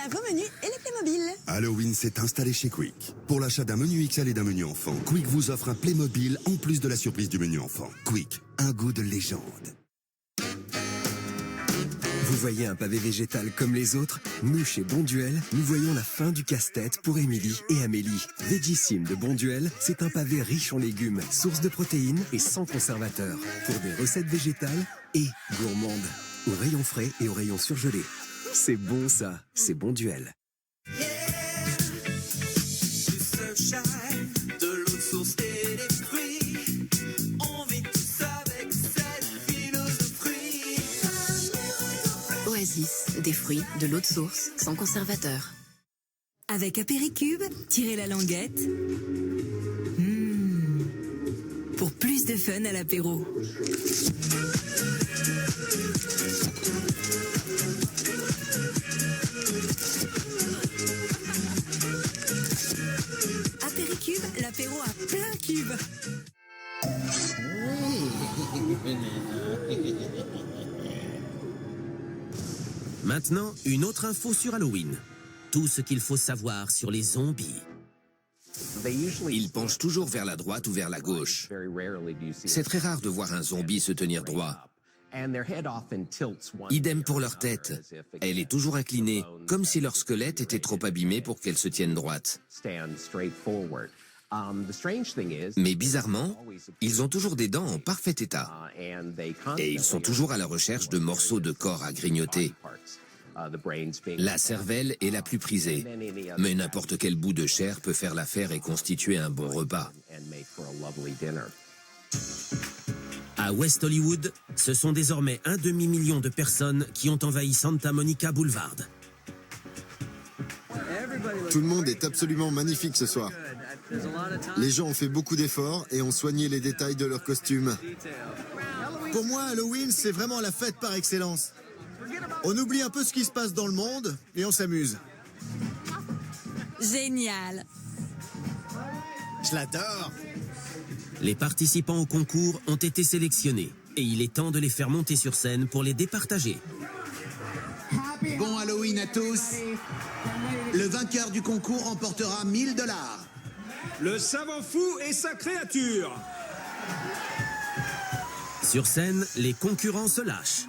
voilà vos menus et les Playmobil. Halloween s'est installé chez Quick. Pour l'achat d'un menu XL et d'un menu enfant, Quick vous offre un Playmobil en plus de la surprise du menu enfant. Quick, un goût de légende. Vous voyez un pavé végétal comme les autres? Nous, chez Bonduel, nous voyons la fin du casse-tête pour Émilie et Amélie. Vegissime de Bonduel, c'est un pavé riche en légumes, source de protéines et sans conservateur. Pour des recettes végétales et gourmandes. Au rayon frais et au rayon surgelé. C'est bon ça, c'est Bonduel. De l'eau de source et des fruits, on vit tous avec cette philosophie. Oasis, des fruits, de l'eau de source, sans conservateur. Avec Apéricube, tirez la languette. Pour plus de fun à l'apéro. Apéricube, l'apéro à plein cube. Maintenant, une autre info sur Halloween. Tout ce qu'il faut savoir sur les zombies. Ils penchent toujours vers la droite ou vers la gauche. C'est très rare de voir un zombie se tenir droit. Idem pour leur tête. Elle est toujours inclinée, comme si leur squelette était trop abîmé pour qu'elle se tienne droite. Mais bizarrement, ils ont toujours des dents en parfait état. Et ils sont toujours à la recherche de morceaux de corps à grignoter. La cervelle est la plus prisée, mais n'importe quel bout de chair peut faire l'affaire et constituer un bon repas. À West Hollywood, ce sont désormais 1 demi-million de personnes qui ont envahi Santa Monica Boulevard. Tout le monde est absolument magnifique ce soir. Les gens ont fait beaucoup d'efforts et ont soigné les détails de leurs costumes. Pour moi, Halloween, c'est vraiment la fête par excellence. On oublie un peu ce qui se passe dans le monde et on s'amuse. Génial. Je l'adore. Les participants au concours ont été sélectionnés et il est temps de les faire monter sur scène pour les départager. Bon Halloween à tous. Le vainqueur du concours remportera 1 000 $. Le savant fou et sa créature. Sur scène, les concurrents se lâchent.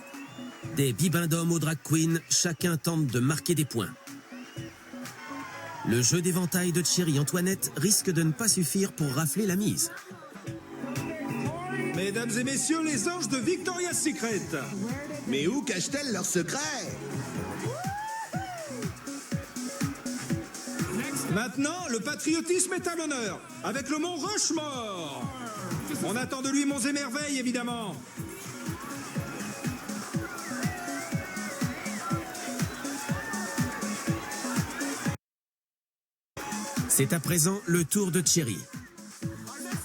Des bibindomes aux drag queens, chacun tente de marquer des points. Le jeu d'éventail de Chérie Antoinette risque de ne pas suffire pour rafler la mise. Mesdames et messieurs, les anges de Victoria's Secret. Mais où cachent-elles leurs secrets? Maintenant, le patriotisme est à l'honneur, avec le mont Rushmore. On attend de lui Monts et Merveilles, évidemment. C'est à présent le tour de Chérie.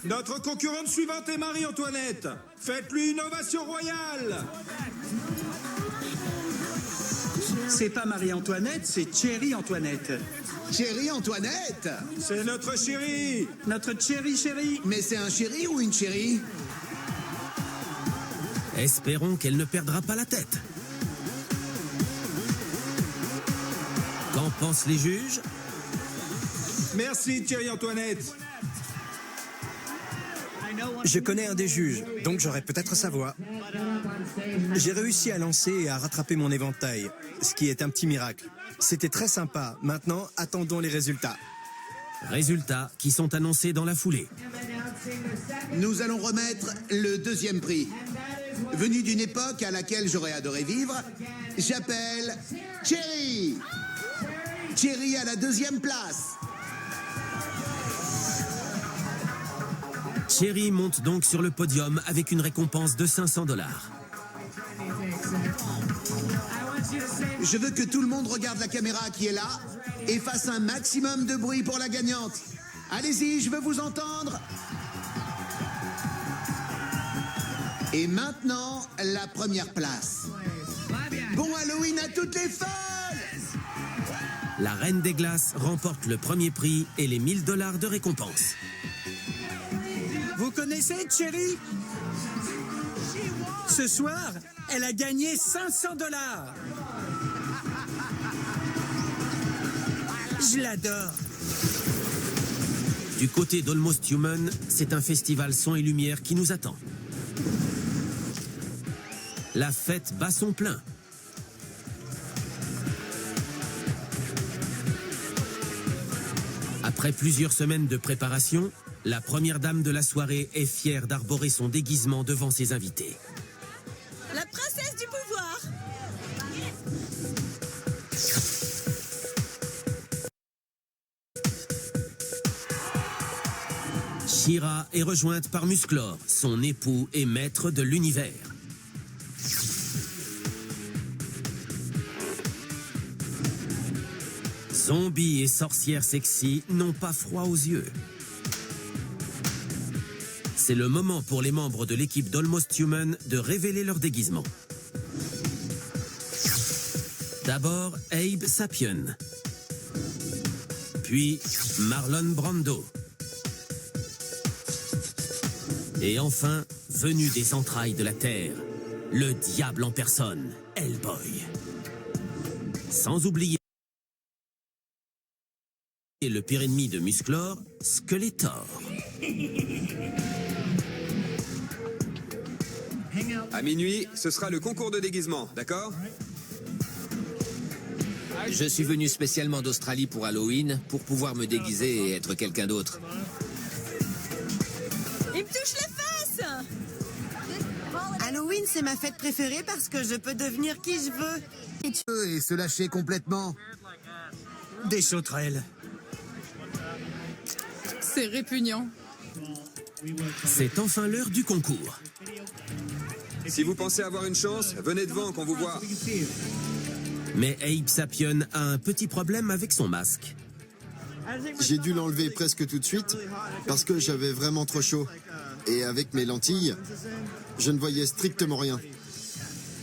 Notre concurrente suivante est Marie-Antoinette. Faites-lui une ovation royale. C'est pas Marie-Antoinette, c'est Chérie Antoinette. Chérie Antoinette? C'est notre chérie. Notre chérie. Mais c'est un chéri ou une chérie? Espérons qu'elle ne perdra pas la tête. Qu'en pensent les juges? Merci Chérie Antoinette. Je connais un des juges, donc j'aurais peut-être sa voix. J'ai réussi à lancer et à rattraper mon éventail, ce qui est un petit miracle. C'était très sympa. Maintenant, attendons les résultats. Résultats qui sont annoncés dans la foulée. Nous allons remettre le 2e prix. Venu d'une époque à laquelle j'aurais adoré vivre, j'appelle Chérie. Chérie à la 2e place. Chérie monte donc sur le podium avec une récompense de 500 $. Je veux que tout le monde regarde la caméra qui est là et fasse un maximum de bruit pour la gagnante. Allez-y, je veux vous entendre. Et maintenant, la 1re place. Bon Halloween à toutes les folles! La Reine des Glaces remporte le 1er prix et les 1 000 $ de récompense. Vous connaissez Chérie? Ce soir, elle a gagné 500 $. Je l'adore. Du côté d'Almost Human, c'est un festival son et lumière qui nous attend. La fête bat son plein. Après plusieurs semaines de préparation, la première dame de la soirée est fière d'arborer son déguisement devant ses invités. La princesse du pouvoir. She-Ra est rejointe par Musclor, son époux et maître de l'univers. Zombies et sorcières sexy n'ont pas froid aux yeux. C'est le moment pour les membres de l'équipe d'Almost Human de révéler leur déguisement. D'abord, Abe Sapien. Puis, Marlon Brando. Et enfin, venu des entrailles de la Terre, le diable en personne, Hellboy. Sans oublier le pire ennemi de Musclor, Skeletor. À minuit, ce sera le concours de déguisement, d'accord? Je suis venu spécialement d'Australie pour Halloween, pour pouvoir me déguiser et être quelqu'un d'autre. Il me touche les fesses. Halloween, c'est ma fête préférée parce que je peux devenir qui je veux. Et se lâcher complètement. Des sauterelles. C'est répugnant. C'est enfin l'heure du concours. Si vous pensez avoir une chance, venez devant qu'on vous voit. Mais Abe Sapien a un petit problème avec son masque. J'ai dû l'enlever presque tout de suite parce que j'avais vraiment trop chaud. Et avec mes lentilles, je ne voyais strictement rien.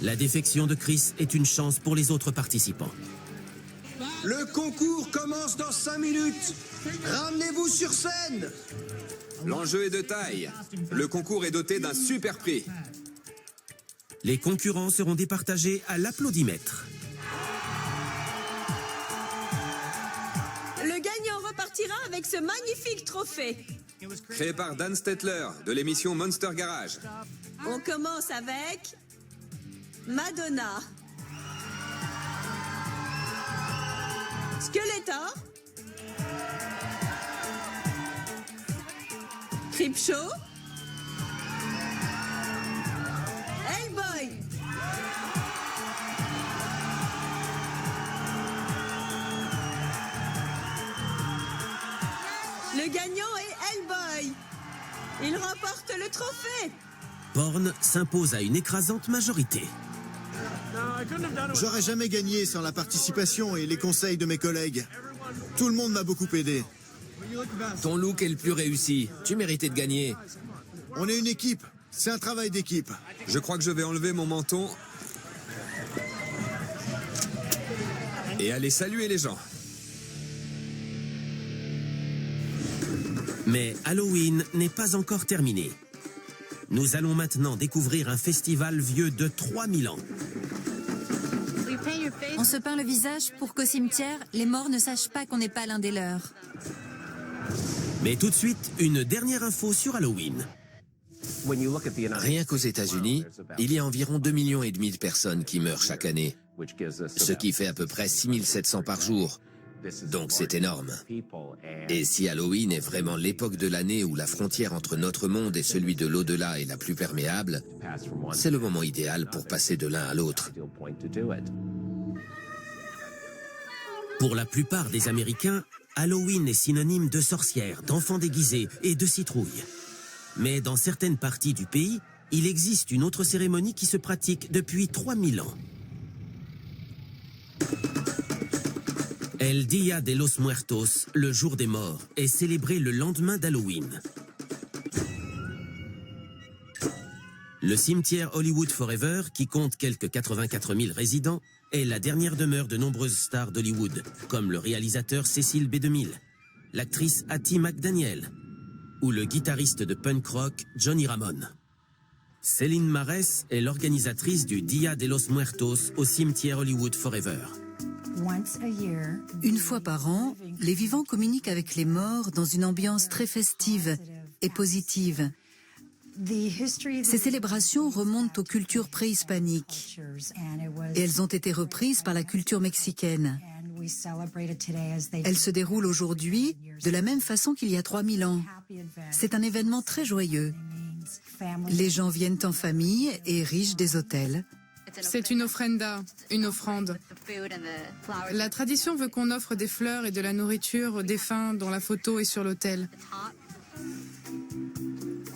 La défection de Chris est une chance pour les autres participants. Le concours commence dans 5 minutes. Ramenez-vous sur scène. L'enjeu est de taille. Le concours est doté d'un super prix. Les concurrents seront départagés à l'applaudimètre. Le gagnant repartira avec ce magnifique trophée. Créé par Dan Stetler, de l'émission Monster Garage. On commence avec Madonna, Skeletor, Creepshow, Hellboy. Le gagnant est Hellboy. Il remporte le trophée. Born s'impose à une écrasante majorité. J'aurais jamais gagné sans la participation et les conseils de mes collègues. Tout le monde m'a beaucoup aidé. Ton look est le plus réussi. Tu méritais de gagner. On est une équipe. C'est un travail d'équipe. Je crois que je vais enlever mon menton et aller saluer les gens. Mais Halloween n'est pas encore terminé. Nous allons maintenant découvrir un festival vieux de 3000 ans. On se peint le visage pour qu'au cimetière, les morts ne sachent pas qu'on n'est pas l'un des leurs. Mais tout de suite, une dernière info sur Halloween. Rien qu'aux États-Unis, il y a environ 2,5 millions de personnes qui meurent chaque année, ce qui fait à peu près 6700 par jour. Donc c'est énorme. Et si Halloween est vraiment l'époque de l'année où la frontière entre notre monde et celui de l'au-delà est la plus perméable, c'est le moment idéal pour passer de l'un à l'autre. Pour la plupart des Américains, Halloween est synonyme de sorcières, d'enfants déguisés et de citrouilles. Mais dans certaines parties du pays, il existe une autre cérémonie qui se pratique depuis 3000 ans. El Día de los Muertos, le jour des morts, est célébré le lendemain d'Halloween. Le cimetière Hollywood Forever, qui compte quelques 84 000 résidents, est la dernière demeure de nombreuses stars d'Hollywood, comme le réalisateur Cecil B. DeMille, l'actrice Hattie McDaniel ou le guitariste de punk rock Johnny Ramone. Céline Marès est l'organisatrice du Día de los Muertos au cimetière Hollywood Forever. Une fois par an, les vivants communiquent avec les morts dans une ambiance très festive et positive. Ces célébrations remontent aux cultures préhispaniques et elles ont été reprises par la culture mexicaine. Elles se déroulent aujourd'hui de la même façon qu'il y a 3000 ans. C'est un événement très joyeux. Les gens viennent en famille et érigent des autels. C'est une ofrenda, une offrande. La tradition veut qu'on offre des fleurs et de la nourriture aux défunts dont la photo est sur l'autel.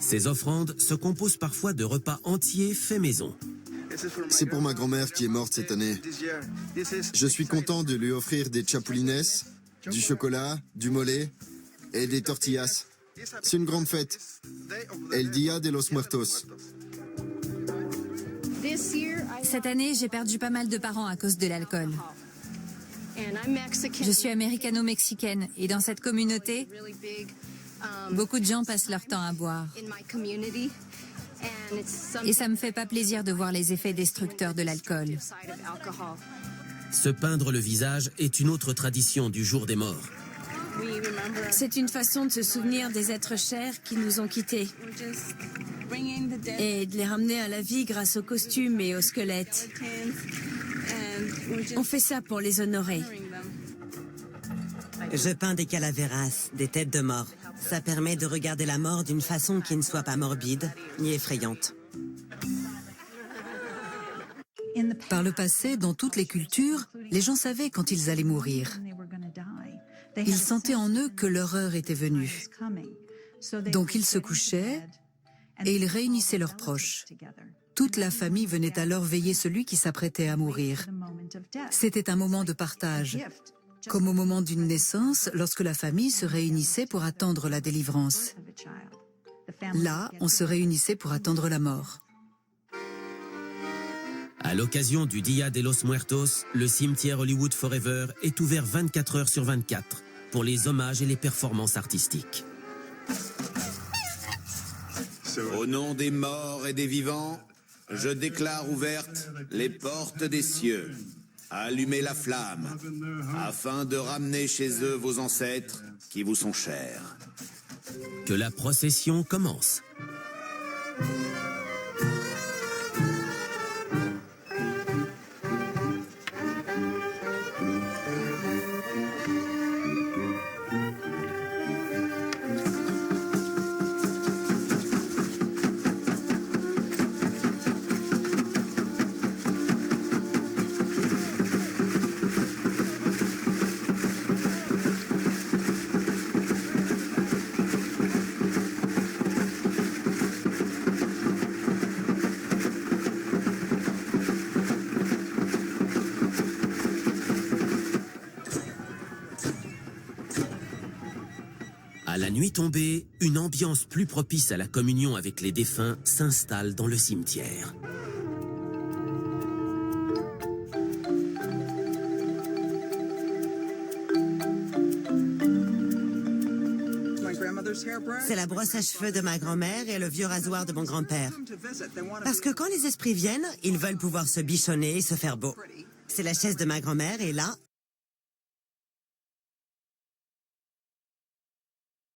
Ces offrandes se composent parfois de repas entiers faits maison. C'est pour ma grand-mère qui est morte cette année. Je suis content de lui offrir des chapulines, du chocolat, du mollet et des tortillas. C'est une grande fête. El Día de los Muertos. Cette année, j'ai perdu pas mal de parents à cause de l'alcool. Je suis américano-mexicaine et dans cette communauté, beaucoup de gens passent leur temps à boire. Et ça me fait pas plaisir de voir les effets destructeurs de l'alcool. Se peindre le visage est une autre tradition du jour des morts. C'est une façon de se souvenir des êtres chers qui nous ont quittés et de les ramener à la vie grâce aux costumes et aux squelettes. On fait ça pour les honorer. Je peins des calaveras, des têtes de mort. Ça permet de regarder la mort d'une façon qui ne soit pas morbide ni effrayante. Par le passé, dans toutes les cultures, les gens savaient quand ils allaient mourir. Ils sentaient en eux que leur heure était venue. Donc ils se couchaient et ils réunissaient leurs proches. Toute la famille venait alors veiller celui qui s'apprêtait à mourir. C'était un moment de partage, comme au moment d'une naissance, lorsque la famille se réunissait pour attendre la délivrance. Là, on se réunissait pour attendre la mort. À l'occasion du Día de los Muertos, le cimetière Hollywood Forever est ouvert 24 heures sur 24 pour les hommages et les performances artistiques. Au nom des morts et des vivants, je déclare ouvertes les portes des cieux. Allumez la flamme, afin de ramener chez eux vos ancêtres qui vous sont chers. Que la procession commence. À la nuit tombée, une ambiance plus propice à la communion avec les défunts s'installe dans le cimetière. C'est la brosse à cheveux de ma grand-mère et le vieux rasoir de mon grand-père. Parce que quand les esprits viennent, ils veulent pouvoir se bichonner et se faire beau. C'est la chaise de ma grand-mère et là,